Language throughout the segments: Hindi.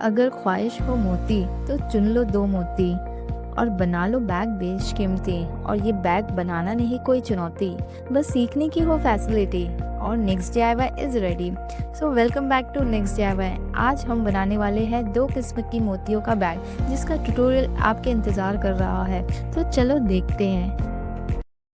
अगर ख्वाहिश हो मोती तो चुन लो दो मोती और बना लो बैग बेशकीमती। और ये बैग बनाना नहीं कोई चुनौती, बस सीखने की हो फैसिलिटी। और next DIY is ready. So welcome back to next DIY। आज हम बनाने वाले हैं 2 किस्म की मोतियों का बैग, जिसका ट्यूटोरियल आपके इंतज़ार कर रहा है। तो चलो देखते हैं।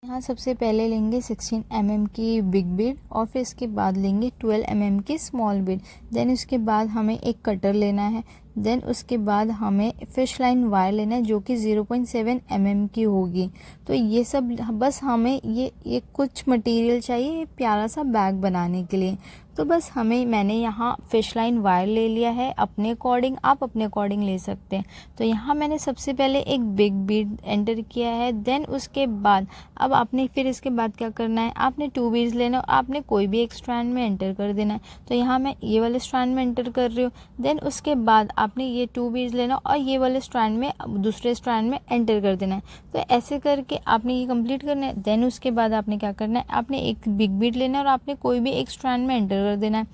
यहाँ सबसे पहले लेंगे 16 mm की बिग बीड और फिर इसके बाद लेंगे 12 mm की स्मॉल बीड। देन उसके बाद हमें एक कटर लेना है। देन उसके बाद हमें फिश लाइन वायर लेना है जो कि 0.7 mm की होगी। तो ये सब बस हमें ये कुछ मटेरियल चाहिए प्यारा सा बैग बनाने के लिए। तो बस मैंने यहाँ फिश लाइन वायर ले लिया है अपने अकॉर्डिंग, आप अपने अकॉर्डिंग ले सकते हैं। तो यहाँ मैंने सबसे पहले एक बिग बीड एंटर किया है। देन उसके बाद अब आपने फिर इसके बाद क्या करना है, आपने 2 बीड्स लेना है, आपने कोई भी एक स्ट्रैंड में एंटर कर देना है। तो यहाँ मैं ये वाले स्ट्रैंड में एंटर कर रही हूँ। देन उसके बाद आपने ये 2 बीड्स लेना और ये वाले स्ट्रैंड में दूसरे स्ट्रैंड में एंटर कर देना है। तो ऐसे करके आपने ये कंप्लीट करना है। देन उसके बाद आपने क्या करना है, आपने एक बिग बीड लेना है और आपने कोई भी एक स्ट्रैंड में एंटर कर देना है।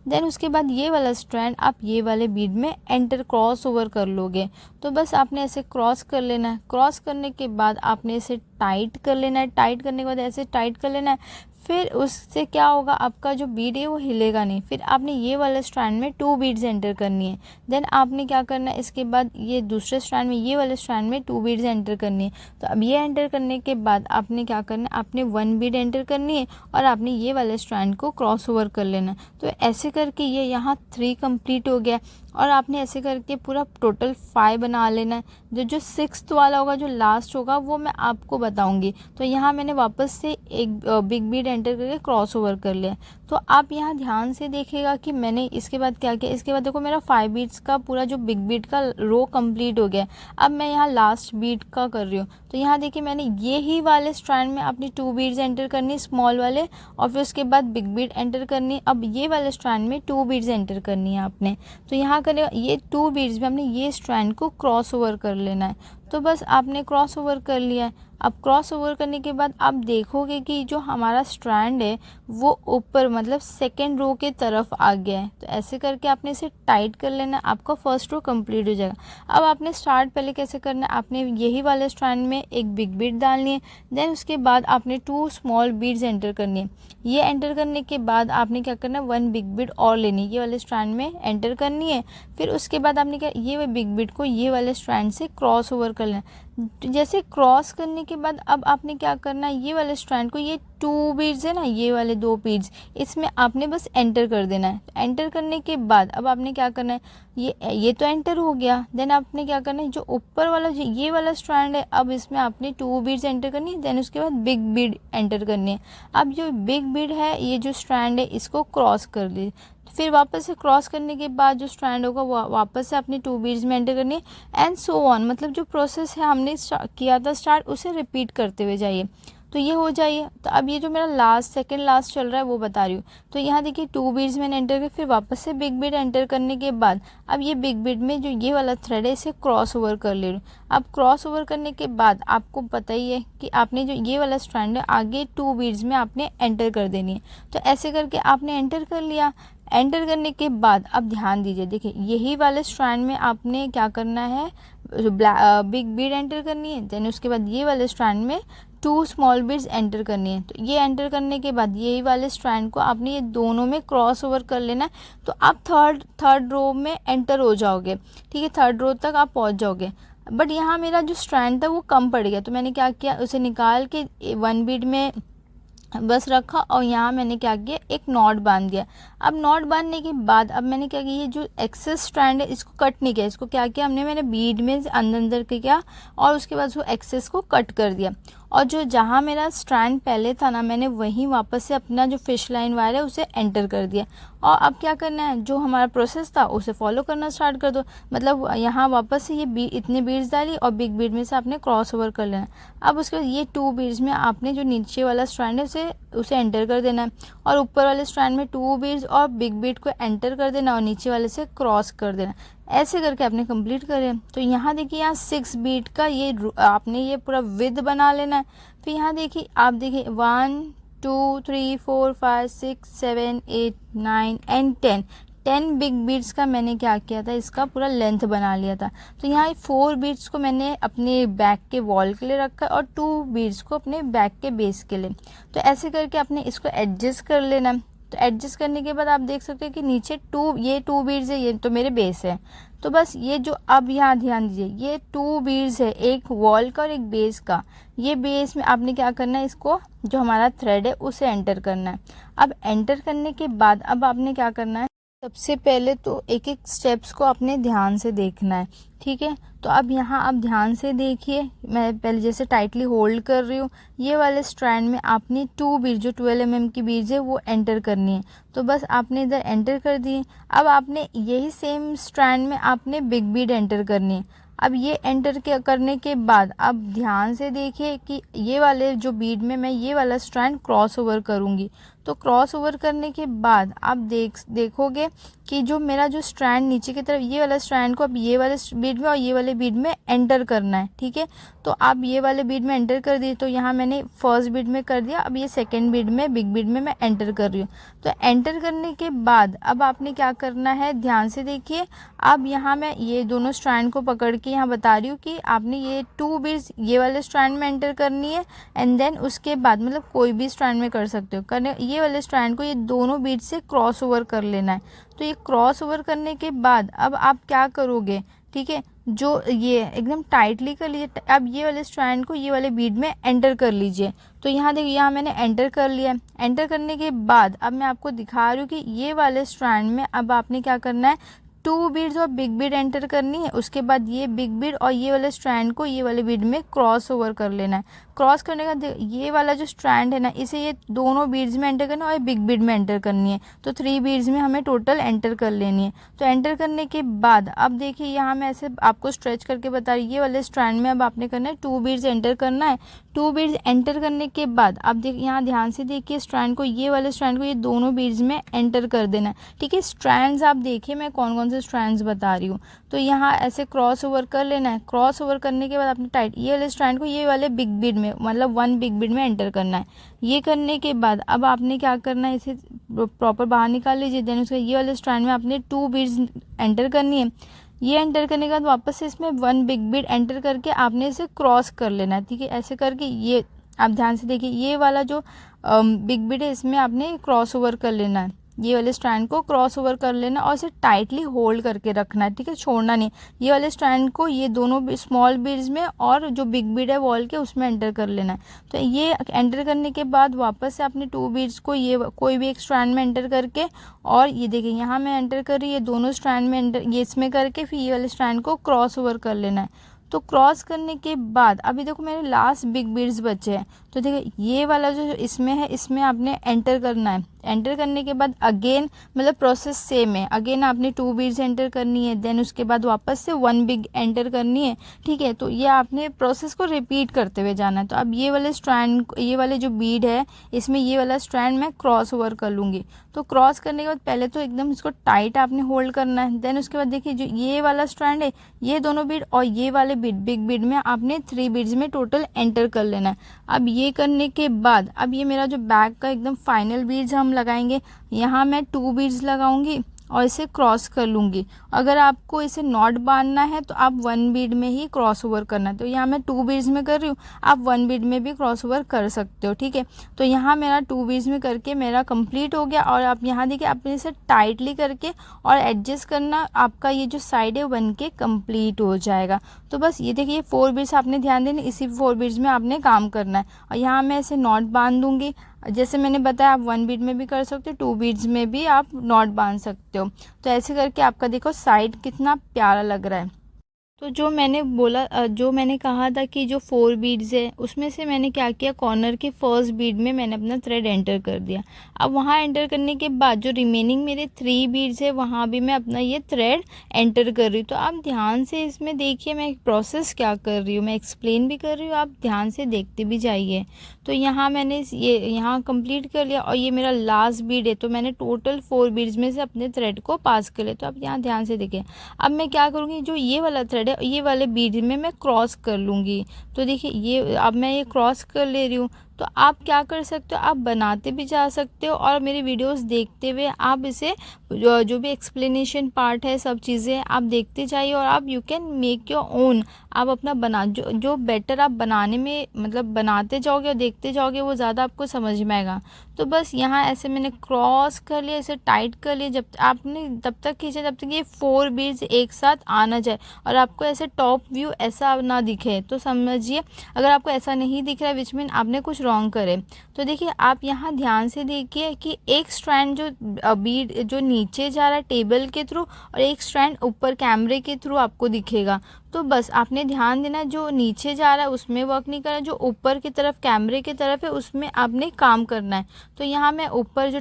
देन उसके बाद ये वाला स्ट्रैंड आप ये वाले बीड में एंटर क्रॉस ओवर कर लोगे। तो बस आपने ऐसे क्रॉस कर लेना है। क्रॉस करने के बाद आपने इसे टाइट कर लेना है। टाइट करने के बाद ऐसे टाइट कर लेना है। फिर उससे क्या होगा, आपका जो बीड है वो हिलेगा नहीं। फिर आपने ये वाले स्ट्रैंड में 2 बीड्स एंटर करनी है। देन आपने क्या करना है, इसके बाद ये दूसरे स्ट्रैंड में ये वाले स्ट्रैंड में 2 बीड्स एंटर करनी है। तो अब ये एंटर करने के बाद आपने क्या करना है, आपने 1 बीड एंटर करनी है और आपने ये वाले स्ट्रैंड को क्रॉस ओवर कर लेना है। तो ऐसे करके ये यहाँ 3 कंप्लीट हो गया और आपने ऐसे करके पूरा टोटल 5 बना लेना है। जो 6th वाला होगा, जो लास्ट होगा, वो मैं आपको बताऊंगी। तो यहाँ मैंने वापस से एक बिग बीड एंटर करके क्रॉस ओवर कर लिया। तो आप यहाँ ध्यान से देखिएगा कि मैंने इसके बाद क्या किया। इसके बाद देखो मेरा 5 बीट्स का पूरा जो बिग बीट का रो कंप्लीट हो गया। अब मैं यहाँ लास्ट बीट का कर रही हूँ। तो यहाँ देखिए मैंने ये ही वाले स्ट्रैंड में अपनी 2 बीड्स एंटर करनी स्मॉल वाले और फिर उसके बाद बिग बीट एंटर करनी। अब ये वाले स्ट्रैंड में 2 बीड्स एंटर करनी है आपने। तो यहाँ करें ये 2 बीड्स में हमने ये स्ट्रैंड को क्रॉस ओवर कर लेना है। तो बस आपने क्रॉस ओवर कर लिया है। अब क्रॉस ओवर करने के बाद आप देखोगे कि जो हमारा स्ट्रैंड है वो ऊपर मतलब सेकेंड रो के तरफ आ गया है। तो ऐसे करके आपने इसे टाइट कर लेना, आपका फर्स्ट रो कंप्लीट हो जाएगा। अब आपने स्टार्ट पहले कैसे करना है, आपने यही वाले स्ट्रैंड में एक बिग बीड डालनी है। देन उसके बाद आपने 2 स्मॉल बीड्स एंटर करनी है। ये एंटर करने के बाद आपने क्या करना है, 1 बिग बीड और लेनी है, ये वाले स्ट्रैंड में एंटर करनी है। फिर उसके बाद आपने क्या, ये बिग बीड को ये वाले स्ट्रैंड से क्रॉस ओवर कर लेना। जैसे क्रॉस करने के बाद अब आपने क्या करना है, ये वाले स्ट्रैंड को, ये 2 बीड्स है ना, ये वाले 2 बीड्स, इसमें आपने बस एंटर कर देना है। एंटर करने के बाद अब आपने क्या करना है, ये तो एंटर हो गया। देन आपने क्या करना है, जो ऊपर वाला जो ये वाला स्ट्रैंड है, अब इसमें आपने 2 बीड्स एंटर करनी है। देन उसके बाद बिग बीड एंटर करनी है। अब जो बिग बीड है, ये जो स्ट्रैंड है, इसको क्रॉस कर ली। फिर वापस से क्रॉस करने के बाद जो स्ट्रैंड होगा वो वापस से अपनी 2 बीड्स में एंटर करनी है एंड सो ऑन। मतलब जो प्रोसेस है हमने किया था स्टार्ट, उसे रिपीट करते हुए जाइए। तो ये हो जाइए। तो अब ये जो मेरा सेकंड लास्ट चल रहा है वो बता रही हूँ। तो यहाँ देखिए 2 बीड्स मैंने एंटर कर, फिर वापस से बिग बीड एंटर करने के बाद अब ये बिग बीड में जो ये वाला थ्रेड है इसे क्रॉस ओवर कर ले रही हूँ। अब क्रॉस ओवर करने के बाद आपको पता ही है कि आपने जो ये वाला स्ट्रैंड है आगे 2 बीड्स में आपने एंटर कर देनी है। तो ऐसे करके आपने एंटर कर लिया। एंटर करने के बाद अब ध्यान दीजिए, देखिए यही वाले स्ट्रैंड में आपने क्या करना है, बिग बीड एंटर करनी है। देन उसके बाद ये वाले स्ट्रैंड में 2 स्मॉल बीड्स एंटर करनी है। तो ये एंटर करने के बाद यही वाले स्ट्रैंड को आपने ये दोनों में क्रॉस ओवर कर लेना है। तो आप थर्ड रो में एंटर हो जाओगे। ठीक है, 3rd रो तक आप पहुंच जाओगे। बट यहाँ मेरा जो स्ट्रैंड था वो कम पड़ गया, तो मैंने क्या किया, उसे निकाल के 1 बीड में बस रखा और यहाँ मैंने क्या किया, एक नॉट बांध दिया। अब नॉट बांधने के बाद अब मैंने क्या किया, ये जो एक्सेस स्ट्रैंड है इसको कट नहीं किया, इसको क्या किया मैंने बीड में अंदर किया और उसके बाद उसको एक्सेस को कट कर दिया। और जो जहाँ मेरा स्ट्रैंड पहले था ना, मैंने वहीं वापस से अपना जो फिश लाइन वायर है उसे एंटर कर दिया। और अब क्या करना है, जो हमारा प्रोसेस था उसे फॉलो करना स्टार्ट कर दो। मतलब यहाँ वापस से ये इतने बीड्स डाली और बिग बीड में से आपने क्रॉस ओवर कर लेना। अब उसके बाद ये 2 बीड्स में आपने जो नीचे वाला स्ट्रैंड है उसे एंटर कर देना है और ऊपर वाले स्ट्रैंड में 2 बीड्स और बिग बीड को एंटर कर देना और नीचे वाले से क्रॉस कर देना। ऐसे करके आपने कंप्लीट करें। तो यहाँ देखिए, यहाँ 6 बीट का ये आपने ये पूरा विद बना लेना है। फिर यहाँ देखिए, आप देखिए 1 2 3 4 5 6 7 8 9 एंड 10 10 बिग बीड्स का मैंने क्या किया था, इसका पूरा लेंथ बना लिया था। तो यहाँ 4 बीड्स को मैंने अपने बैक के वॉल के लिए रखा और 2 बीड्स को अपने बैक के बेस के लिए। तो ऐसे करके आपने इसको एडजस्ट कर लेना। तो एडजस्ट करने के बाद आप देख सकते हो कि नीचे ये 2 बीड्स है, ये तो मेरे बेस है। तो बस ये जो अब यहाँ ध्यान दीजिए, ये 2 बीड्स है, एक वॉल का और एक बेस का। ये बेस में आपने क्या करना है, इसको जो हमारा थ्रेड है उसे एंटर करना है। अब एंटर करने के बाद अब आपने क्या करना है, सबसे पहले तो एक एक स्टेप्स को आपने ध्यान से देखना है, ठीक है। तो अब यहाँ आप ध्यान से देखिए, मैं पहले जैसे टाइटली होल्ड कर रही हूँ, ये वाले स्ट्रैंड में आपने 2 बीड जो 12 mm की बीड्स है वो एंटर करनी है। तो बस आपने इधर एंटर कर दिए। अब आपने यही सेम स्ट्रैंड में आपने बिग बीड एंटर करनी है। अब ये एंटर करने के बाद अब ध्यान से देखिए कि ये वाले जो बीड में मैं ये वाला स्ट्रैंड क्रॉस ओवर करूँगी। तो क्रॉस ओवर करने के बाद आप देखोगे कि जो मेरा जो स्ट्रैंड नीचे की तरफ, ये वाला स्ट्रैंड को अब ये वाले बीड में और ये वाले बीड में एंटर करना है, ठीक है। तो आप ये वाले बीड में एंटर कर दिए। तो यहाँ मैंने फर्स्ट बीड में कर दिया, अब ये सेकंड बीड में बिग बीड में मैं एंटर कर रही हूँ। तो एंटर करने के बाद अब आपने क्या करना है, ध्यान से देखिए। अब यहाँ मैं ये दोनों स्ट्रैंड को पकड़ के यहाँ बता रही हूँ कि आपने ये 2 बीड्स ये वाले स्ट्रैंड में एंटर करनी है एंड देन उसके बाद मतलब कोई भी स्ट्रैंड में कर सकते हो, करने ये वाले स्ट्रैंड को ये दोनों बीड से क्रॉस ओवर कर लेना है। तो ये क्रॉस ओवर करने के बाद अब आप क्या करोगे, ठीक है, जो ये एकदम टाइटली कर लीजिए। अब ये वाले स्ट्रैंड को ये वाले बीड में एंटर कर लीजिए। तो यहाँ देखिए, यहाँ मैंने एंटर कर लिया है। एंटर करने के बाद अब मैं आपको दिखा रही हूँ कि ये वाले स्ट्रैंड में अब आपने क्या करना है, 2 बीड्स और बिग बीड एंटर करनी है। उसके बाद ये बिग बीड और ये वाले स्ट्रैंड को ये वाले बीड में क्रॉस ओवर कर लेना है। क्रॉस करने का ये वाला जो स्ट्रैंड है ना, इसे ये दोनों बीड्स में एंटर करना है और बिग बीड में एंटर करनी है। तो 3 बीड्स में हमें टोटल एंटर कर लेनी है। तो एंटर करने के बाद अब देखिए, यहाँ मैं ऐसे आपको स्ट्रेच करके बता रही हूँ, ये वाले स्ट्रैंड में अब आपने करना है 2 बीड्स एंटर करना है। 2 बीड्स एंटर करने के बाद अब देखिए, यहाँ ध्यान से देखिए, स्ट्रैंड को ये वाले स्ट्रैंड को ये दोनों बीड्स में एंटर कर देना है, ठीक है। स्ट्रैंड्स आप देखिए मैं कौन कौन से स्ट्रैंड्स बता रही हूँ। तो यहाँ ऐसे क्रॉस ओवर कर लेना है। क्रॉस ओवर करने के बाद आपने टाइट ये वाले स्ट्रैंड को ये वाले बिग बीड में मतलब 1 बिग बीड में एंटर करना है। ये करने के बाद अब आपने क्या करना है, इसे प्रॉपर बाहर निकाल लीजिए। देन उसके ये वाले स्ट्रैंड में आपने 2 बीड्स एंटर करनी है। ये एंटर करने के बाद वापस से इसमें 1 बिग बीड एंटर करके आपने इसे क्रॉस कर लेना है, ठीक है। ऐसे करके ये आप ध्यान से देखिए, ये वाला जो बिग बीड है इसमें आपने क्रॉस ओवर कर लेना है। ये वाले स्ट्रैंड को क्रॉस ओवर कर लेना और इसे टाइटली होल्ड करके रखना है, ठीक है, छोड़ना नहीं। ये वाले स्ट्रैंड को ये दोनों स्मॉल बीड्स में और जो बिग बीड है वॉल के उसमें एंटर कर लेना है। तो ये एंटर करने के बाद वापस से आपने 2 बीड्स को ये कोई भी एक स्ट्रैंड में एंटर करके और ये देखिए, यहाँ मैं एंटर कर रही है, ये दोनों स्ट्रैंड में एंटर ये इसमें करके फिर ये वाले स्ट्रैंड को क्रॉस ओवर कर लेना है। तो क्रॉस करने के बाद अभी देखो मेरे लास्ट बिग बीड्स बचे हैं। तो देखिए, ये वाला जो इसमें है इसमें आपने एंटर करना है। एंटर करने के बाद अगेन मतलब प्रोसेस सेम है, अगेन आपने 2 बीड्स एंटर करनी है। देन उसके बाद वापस से 1 बिग एंटर करनी है, ठीक है। तो ये आपने प्रोसेस को रिपीट करते हुए जाना है। तो अब ये वाले स्ट्रैंड, ये वाले जो बीड है इसमें ये वाला स्ट्रैंड मैं क्रॉस ओवर कर लूँगी। तो क्रॉस करने के बाद पहले तो एकदम इसको टाइट आपने होल्ड करना है। देन उसके बाद देखिए, जो ये वाला स्ट्रैंड है, ये दोनों बीड और ये वाले बीड बिग बीड में आपने 3 बीड्स में टोटल एंटर कर लेना है। अब ये करने के बाद अब ये मेरा जो बैक का एकदम फाइनल बीड्स हम लगाएंगे, यहाँ मैं 2 बीड्स लगाऊंगी और इसे क्रॉस कर लूँगी। अगर आपको इसे नॉट बांधना है तो आप 1 बीड में ही क्रॉस ओवर करना है। तो यहाँ मैं 2 बीड्स में कर रही हूँ, आप 1 बीड में भी क्रॉस ओवर कर सकते हो, ठीक है। तो यहाँ मेरा 2 बीड्स में करके मेरा कंप्लीट हो गया। और आप यहाँ देखिए, आपने इसे टाइटली करके और एडजस्ट करना, आपका ये जो साइड है बन के कम्प्लीट हो जाएगा। तो बस ये देखिए, 4 बीड्स आपने ध्यान देना, इसी 4 बीड्स में आपने काम करना है। और यहाँ मैं इसे नॉट बांध दूँगी। जैसे मैंने बताया, आप 1 बीड में भी कर सकते हो, 2 बीड्स में भी आप नॉट बांध सकते हो। तो ऐसे करके आपका देखो साइड कितना प्यारा लग रहा है। तो जो मैंने बोला, जो मैंने कहा था कि जो 4 बीड्स है उसमें से मैंने क्या किया, कॉर्नर के फर्स्ट बीड में मैंने अपना थ्रेड एंटर कर दिया। अब वहाँ एंटर करने के बाद जो रिमेनिंग मेरे 3 बीड्स है वहाँ भी मैं अपना ये थ्रेड एंटर कर रही हूँ। तो आप ध्यान से इसमें देखिए, मैं प्रोसेस क्या कर रही हूँ, मैं एक्सप्लेन भी कर रही हूँ, आप ध्यान से देखते भी जाइए। तो यहाँ मैंने ये यहाँ कंप्लीट कर लिया और ये मेरा लास्ट बीड है। तो मैंने टोटल 4 बीड्स में से अपने थ्रेड को पास कर लिया। तो आप यहाँ ध्यान से देखिए, अब मैं क्या करूँगी, जो ये वाला थ्रेड ये वाले बीड में मैं क्रॉस कर लूँगी। तो देखिए, ये अब मैं ये क्रॉस कर ले रही हूँ। तो आप क्या कर सकते हो, आप बनाते भी जा सकते हो और मेरी वीडियोस देखते हुए आप इसे जो भी एक्सप्लेनेशन पार्ट है सब चीज़ें आप देखते जाइए और आप you can make your own. आप अपना बना जो बेटर आप बनाने में मतलब बनाते जाओगे और देखते जाओगे वो ज़्यादा आपको समझ में आएगा। तो बस यहाँ ऐसे मैंने क्रॉस कर लिया, ऐसे टाइट कर लिया, जब आपने तब तक खींचे जब तक ये 4 बीड्स एक साथ आ ना जाए और आपको ऐसे टॉप व्यू ऐसा ना दिखे तो समझिए। अगर आपको ऐसा नहीं दिख रहा है विच मीन आपने कुछ रॉन्ग करे। तो देखिए आप यहाँ ध्यान से देखिए कि एक स्ट्रैंड जो बीड जो नीचे जा रहा है टेबल के थ्रू और एक स्ट्रैंड ऊपर कैमरे के थ्रू आपको दिखेगा। तो बस आपने ध्यान देना जो नीचे जा रहा है उसमें वर्क नहीं करना, जो ऊपर की तरफ कैमरे की तरफ है उसमें आपने काम करना है। तो यहाँ मैं ऊपर जो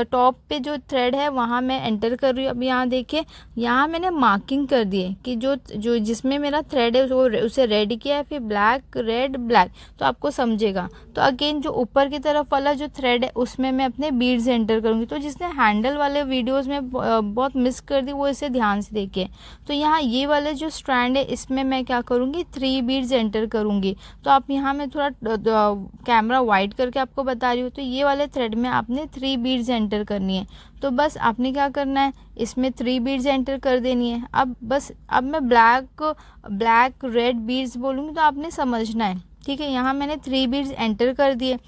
टॉप पे जो थ्रेड है वहाँ मैं एंटर कर रही हूँ। अब यहाँ देखिए यहाँ मैंने मार्किंग कर दी है कि जो जिसमें मेरा थ्रेड है वो उसे रेड किया है, फिर ब्लैक रेड ब्लैक, तो आपको समझेगा। तो अगेन जो ऊपर की तरफ वाला जो थ्रेड है उसमें मैं अपने बीड्स एंटर करूँगी। तो जिसने हैंडल वाले वीडियोज़ में बहुत मिस कर दी वो इसे ध्यान से देखिए। तो यहाँ ये वाले जो स्ट्रैंड है इसमें मैं क्या करूँगी 3 बीड्स एंटर करूँगी। तो आप यहाँ मैं थोड़ा कैमरा वाइड करके आपको बता रही हूँ। तो ये वाले थ्रेड में आपने 3 बीड्स एंटर करनी है। तो बस आपने क्या करना है इसमें 3 बीड्स एंटर कर देनी है। अब मैं ब्लैक रेड बीड्स बोलूँगी तो आपने समझना है, ठीक है। यहाँ मैंने 3 बीड्स एंटर कर दिए।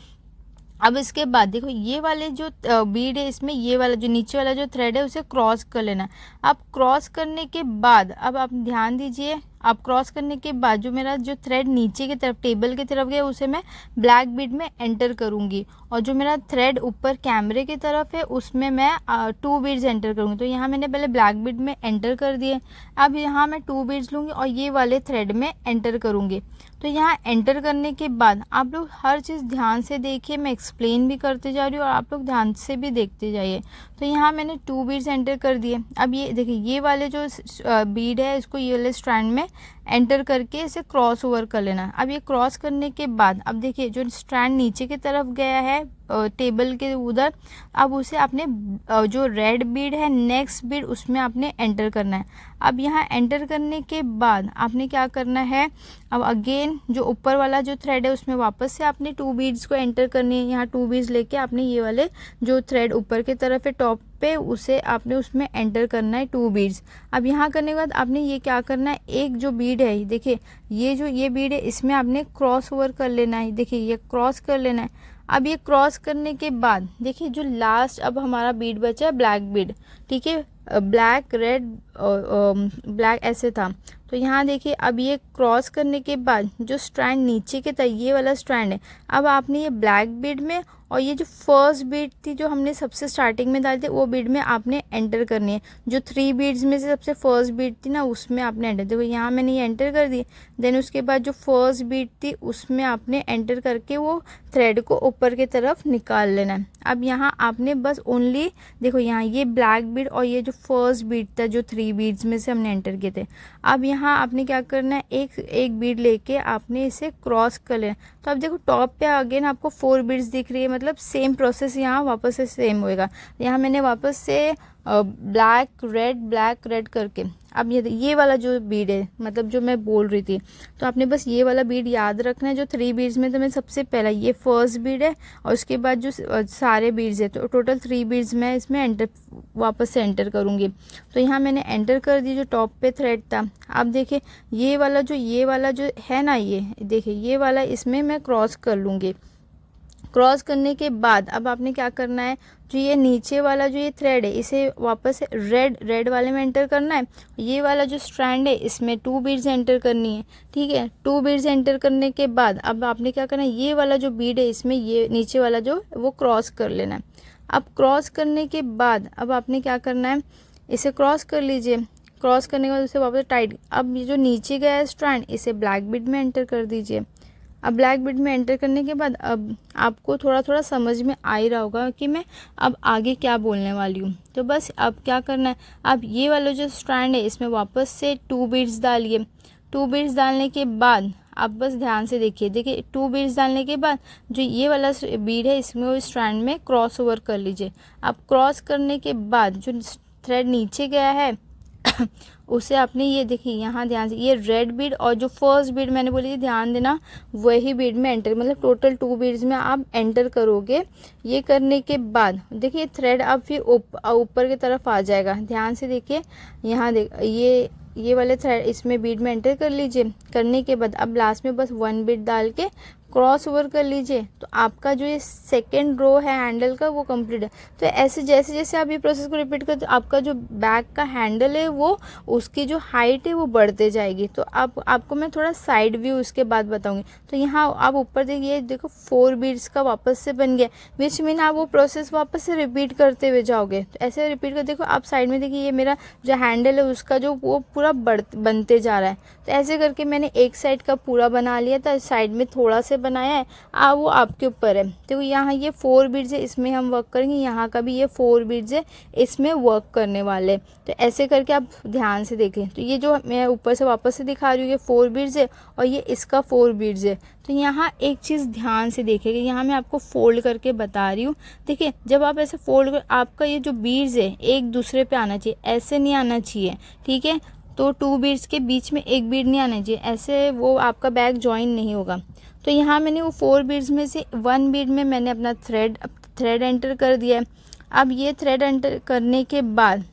अब इसके बाद देखो ये वाले जो बीड है इसमें ये वाला जो नीचे वाला जो थ्रेड है उसे क्रॉस कर लेना। अब क्रॉस करने के बाद अब आप ध्यान दीजिए, आप क्रॉस करने के बाद जो मेरा जो थ्रेड नीचे की तरफ टेबल की तरफ गया उसे मैं ब्लैक बीड में एंटर करूँगी और जो मेरा थ्रेड ऊपर कैमरे की तरफ है उसमें मैं 2 बीड्स एंटर करूँगी। तो यहाँ मैंने पहले ब्लैक बीड में एंटर कर दिए। अब यहाँ मैं 2 बीड्स लूँगी और ये वाले थ्रेड में एंटर करूँगी। तो यहाँ एंटर करने के बाद आप लोग हर चीज़ ध्यान से देखिए, मैं एक्सप्लेन भी करते जा रही हूँ और आप लोग ध्यान से भी देखते जाइए। तो यहाँ मैंने 2 बीड्स एंटर कर दिए। अब ये देखिए ये वाले जो बीड है इसको ये वाले स्ट्रैंड में एंटर करके इसे क्रॉस ओवर कर लेना। अब ये क्रॉस करने के बाद अब देखिए जो स्ट्रैंड नीचे की तरफ गया है टेबल के उधर, अब उसे आपने जो रेड बीड है नेक्स्ट बीड उसमें आपने एंटर करना है। अब यहाँ एंटर करने के बाद आपने क्या करना है, अब अगेन जो ऊपर वाला जो थ्रेड है उसमें वापस से आपने 2 बीड्स को एंटर करनी है। यहाँ 2 बीड्स लेके आपने ये वाले जो थ्रेड ऊपर की तरफ है टॉप पे उसे आपने उसमें एंटर करना है 2 बीड्स। अब यहाँ करने के बाद आपने ये क्या करना है, एक जो बीड है देखिए ये बीड है इसमें आपने क्रॉस ओवर कर लेना है। देखिए ये क्रॉस कर लेना है। अब ये क्रॉस करने के बाद देखिए जो लास्ट अब हमारा बीड बचा है ब्लैक बीड, ठीक है, ब्लैक रेड ब्लैक ऐसे था। तो यहाँ देखिए अब ये क्रॉस करने के बाद जो स्ट्रैंड नीचे के था ये वाला स्ट्रैंड है, अब आपने ये ब्लैक बीड में और ये जो फर्स्ट बीड थी जो हमने सबसे स्टार्टिंग में डाली थी वो बीड में आपने एंटर करनी है। जो 3 बीड्स में से सबसे फर्स्ट बीड थी ना उसमें आपने एंटर, देखो यहाँ मैंने ये एंटर कर दी। देन उसके बाद जो फर्स्ट बीड थी उसमें आपने एंटर करके वो थ्रेड को ऊपर की तरफ निकाल लेना है। अब यहाँ आपने बस ओनली देखो यहाँ ये ब्लैक बीड और ये जो फर्स्ट बीड था जो 3 बीड्स में से हमने एंटर किए थे, अब यहाँ आपने क्या करना है एक बीड लेके आपने इसे क्रॉस कर लेना। तो अब देखो टॉप पे अगेन आपको 4 बीड्स दिख रही है, मतलब सेम प्रोसेस यहाँ वापस से सेम होएगा। यहाँ मैंने वापस से ब्लैक रेड करके अब ये वाला जो बीड है मतलब जो मैं बोल रही थी, तो आपने बस ये वाला बीड याद रखना है। जो 3 बीड्स में तो मैं सबसे पहला ये फर्स्ट बीड है और उसके बाद जो सारे बीड्स है तो टोटल 3 बीड्स मैं इसमें वापस से एंटर करूँगी। तो यहाँ मैंने एंटर कर दी जो टॉप पे थ्रेड था। अब देखिए ये वाला जो है ना, ये देखिए ये वाला इसमें मैं क्रॉस कर लूँगी। क्रॉस करने के बाद अब आपने क्या करना है, जो ये नीचे वाला जो ये थ्रेड है इसे वापस से रेड वाले में एंटर करना है। ये वाला जो स्ट्रैंड है इसमें 2 बीड्स एंटर करनी है, ठीक है। 2 बीड्स एंटर करने के बाद अब आपने क्या करना है, ये वाला जो बीड है इसमें ये नीचे वाला जो वो क्रॉस कर लेना है। अब क्रॉस करने के बाद अब आपने क्या करना है, इसे क्रॉस कर लीजिए। क्रॉस करने के बाद उसे वापस टाइट, अब ये जो नीचे गया है स्ट्रैंड इसे ब्लैक बीड में एंटर कर दीजिए। अब ब्लैक बीड में एंटर करने के बाद अब आपको थोड़ा थोड़ा समझ में आ ही रहा होगा कि मैं अब आगे क्या बोलने वाली हूँ। तो बस अब क्या करना है, अब ये वाला जो स्ट्रैंड है इसमें वापस से 2 बीड्स डालिए। 2 बीड्स डालने के बाद आप बस ध्यान से देखिए 2 बीड्स डालने के बाद जो ये वाला बीड है इसमें वो स्ट्रैंड में क्रॉस ओवर कर लीजिए। अब क्रॉस करने के बाद जो थ्रेड नीचे गया है उसे आपने ये देखिए यहाँ ध्यान से ये रेड बीड और जो फर्स्ट बीड मैंने बोली थी ध्यान देना, वही बीड में एंटर, मतलब टोटल 2 बीड्स में आप एंटर करोगे। ये करने के बाद देखिए थ्रेड अब फिर ऊपर की तरफ आ जाएगा। ध्यान से देखिए यहाँ देख ये वाले थ्रेड इसमें बीड में एंटर कर लीजिए। करने के बाद अब लास्ट में बस 1 बीड डाल के क्रॉस ओवर कर लीजिए, तो आपका जो ये सेकेंड रो है हैंडल का वो कंप्लीट है। तो ऐसे जैसे जैसे आप ये प्रोसेस को रिपीट करते हो आपका जो बैक का हैंडल है वो उसकी जो हाइट है वो बढ़ते जाएगी। तो आपको मैं थोड़ा साइड व्यू उसके बाद बताऊंगी। तो यहाँ आप ऊपर देखिए, देखो 4 बीड्स का वापस से बन गया, विच मीन आप वो प्रोसेस वापस से रिपीट करते हुए जाओगे। तो ऐसे रिपीट कर देखो आप साइड में देखिए, ये मेरा जो हैंडल है उसका जो वो पूरा बनते जा रहा है। तो ऐसे करके मैंने एक साइड का पूरा बना लिया था, साइड में थोड़ा से बनाया है, वो आपके ऊपर है। तो यहाँ ये 4 बीड्स है, इसमें हम वर्क करेंगे। यहाँ का भी ये 4 बीड्स है, इसमें वर्क करने वाले। तो ऐसे करके आप ध्यान से देखें। तो ये जो मैं ऊपर से वापस से दिखा रही हूँ ये 4 बीड्स है और ये इसका 4 बीड्स है। तो यहाँ एक चीज़ ध्यान से देखेंगे, यहाँ मैं आपको फोल्ड करके बता रही हूँ। देखिए जब आप ऐसे फोल्ड कर, आपका ये जो बीड्स है एक दूसरे पे आना चाहिए, ऐसे नहीं आना चाहिए, ठीक है। तो 2 बीड्स के बीच में एक बीड नहीं आना चाहिए, ऐसे वो आपका बैग ज्वाइन नहीं होगा। तो यहाँ मैंने वो 4 बीड्स में से 1 बीड में मैंने अपना थ्रेड एंटर कर दिया है। अब ये थ्रेड एंटर करने के बाद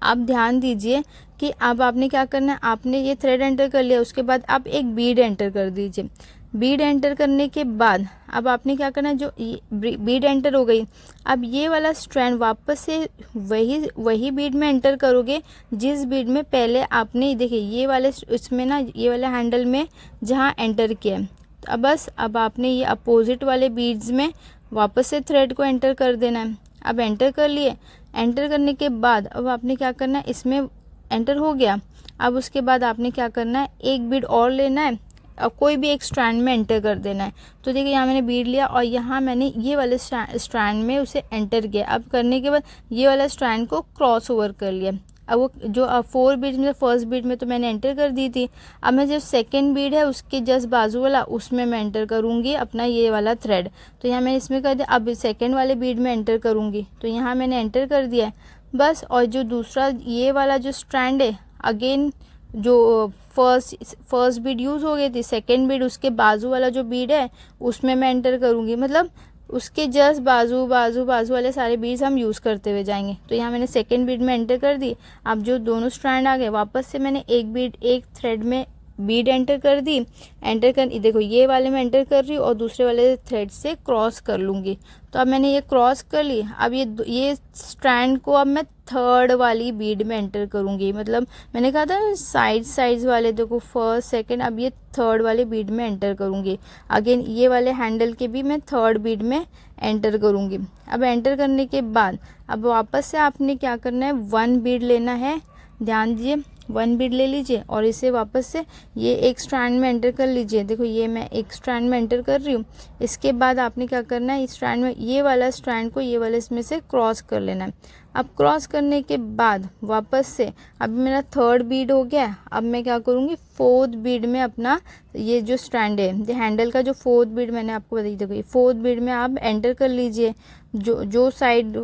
आप ध्यान दीजिए कि अब आपने क्या करना है, आपने ये थ्रेड एंटर कर लिया, उसके बाद आप एक बीड एंटर कर दीजिए। बीड एंटर करने के बाद अब आपने क्या करना है, जो बीड एंटर हो गई, अब ये वाला स्ट्रैंड वापस से वही बीड में एंटर करोगे जिस बीड में पहले आपने देखिए ये वाले इसमें ना ये वाले हैंडल में जहाँ एंटर किया है। तो अब आपने ये अपोजिट वाले बीड्स में वापस से थ्रेड को एंटर कर देना है। अब एंटर कर लिए, एंटर करने के बाद अब आपने क्या करना है, इसमें एंटर हो गया। अब उसके बाद आपने क्या करना है, एक बीड और लेना है और कोई भी एक स्ट्रैंड में एंटर कर देना है। तो देखिए यहाँ मैंने बीड लिया और यहाँ मैंने ये वाले स्ट्रैंड में उसे एंटर किया। अब करने के बाद ये वाला स्ट्रैंड को क्रॉस ओवर कर लिया। अब वो जो 4 बीड में फर्स्ट बीड में तो मैंने एंटर कर दी थी, अब मैं जो सेकंड बीड है उसके जस्ट बाजू वाला उसमें मैं एंटर करूँगी अपना ये वाला थ्रेड। तो यहाँ मैंने इसमें कर दिया। अब सेकंड वाले बीड में एंटर करूँगी, तो यहाँ मैंने एंटर कर दिया है बस। और जो दूसरा ये वाला जो स्ट्रैंड है, अगेन जो फर्स्ट बीड यूज़ हो गई थी, सेकेंड बीड उसके बाजू वाला जो बीड है उसमें मैं एंटर करूँगी, मतलब उसके जस्ट बाजू वाले सारे बीड्स हम यूज़ करते हुए जाएंगे। तो यहाँ मैंने सेकेंड बीड में एंटर कर दी। अब जो दोनों स्ट्रैंड आ गए, वापस से मैंने एक थ्रेड में बीड एंटर कर दी। एंटर कर देखो ये वाले में एंटर कर रही हूँ और दूसरे वाले थ्रेड से क्रॉस कर लूँगी। तो अब मैंने ये क्रॉस कर ली। अब ये स्ट्रैंड को अब मैं थर्ड वाली बीड में एंटर करूँगी, मतलब मैंने कहा था साइड्स वाले, देखो फर्स्ट सेकंड, अब ये थर्ड वाले बीड में एंटर करूँगी। अगेन ये वाले हैंडल के भी मैं थर्ड बीड में एंटर करूँगी। अब एंटर करने के बाद अब वापस से आपने क्या करना है, 1 बीड लेना है। ध्यान दीजिए 1 बीड ले लीजिए और इसे वापस से ये एक स्ट्रैंड में एंटर कर लीजिए। देखो ये मैं एक स्ट्रैंड में एंटर कर रही हूँ। इसके बाद आपने क्या करना है, इस स्ट्रैंड में ये वाला स्ट्रैंड को ये वाले इसमें से क्रॉस कर लेना है। अब क्रॉस करने के बाद वापस से अब मेरा थर्ड बीड हो गया। अब मैं क्या करूँगी, 4th बीड में अपना ये जो स्ट्रैंड है हैंडल का जो 4th बीड मैंने आपको बताई, देखो ये 4th बीड में आप एंटर कर लीजिए, जो साइड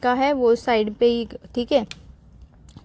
का है वो साइड पे ही, ठीक है।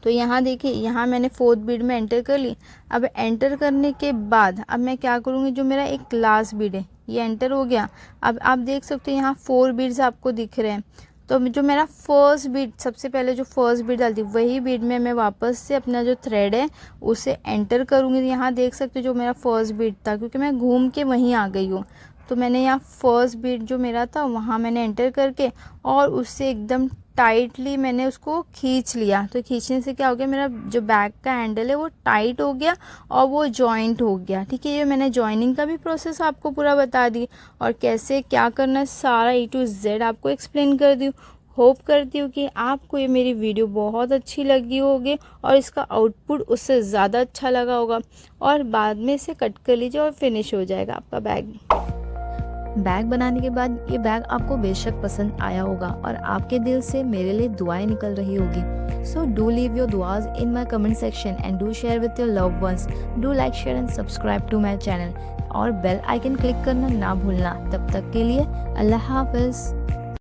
तो यहाँ देखिए यहाँ मैंने 4th बीड में एंटर कर ली। अब एंटर करने के बाद अब मैं क्या करूँगी, जो मेरा एक लास्ट बीड है ये एंटर हो गया। अब आप देख सकते हो यहाँ 4 बीड्स आपको दिख रहे हैं। तो जो मेरा फर्स्ट बीड, सबसे पहले जो फर्स्ट बीड डालती वही बीड में मैं वापस से अपना जो थ्रेड है उसे एंटर करूँगी। यहाँ देख सकते हो जो मेरा फर्स्ट बीड था, क्योंकि मैं घूम के वहीं आ गई हूँ, तो मैंने यहाँ फर्स्ट बीट जो मेरा था वहाँ मैंने एंटर करके और उससे एकदम टाइटली मैंने उसको खींच लिया। तो खींचने से क्या हो गया, मेरा जो बैक का हैंडल है वो टाइट हो गया और वो जॉइंट हो गया। ठीक है, ये मैंने जॉइनिंग का भी प्रोसेस आपको पूरा बता दी और कैसे क्या करना है सारा A to Z आपको एक्सप्लेन कर दी। होप करती हूँ कि आपको ये मेरी वीडियो बहुत अच्छी लगी होगी और इसका आउटपुट उससे ज़्यादा अच्छा लगा होगा और बाद में इसे कट कर लीजिए और फिनिश हो जाएगा आपका बैग बनाने के बाद ये बैग आपको बेशक पसंद आया होगा और आपके दिल से मेरे लिए दुआएं निकल रही होगी। सो डू लीव योर दुआज in my comment section and do share with your loved ones. Do like, share and subscribe to my channel और बेल आइकन क्लिक करना ना भूलना। तब तक के लिए अल्लाह हाफिज़।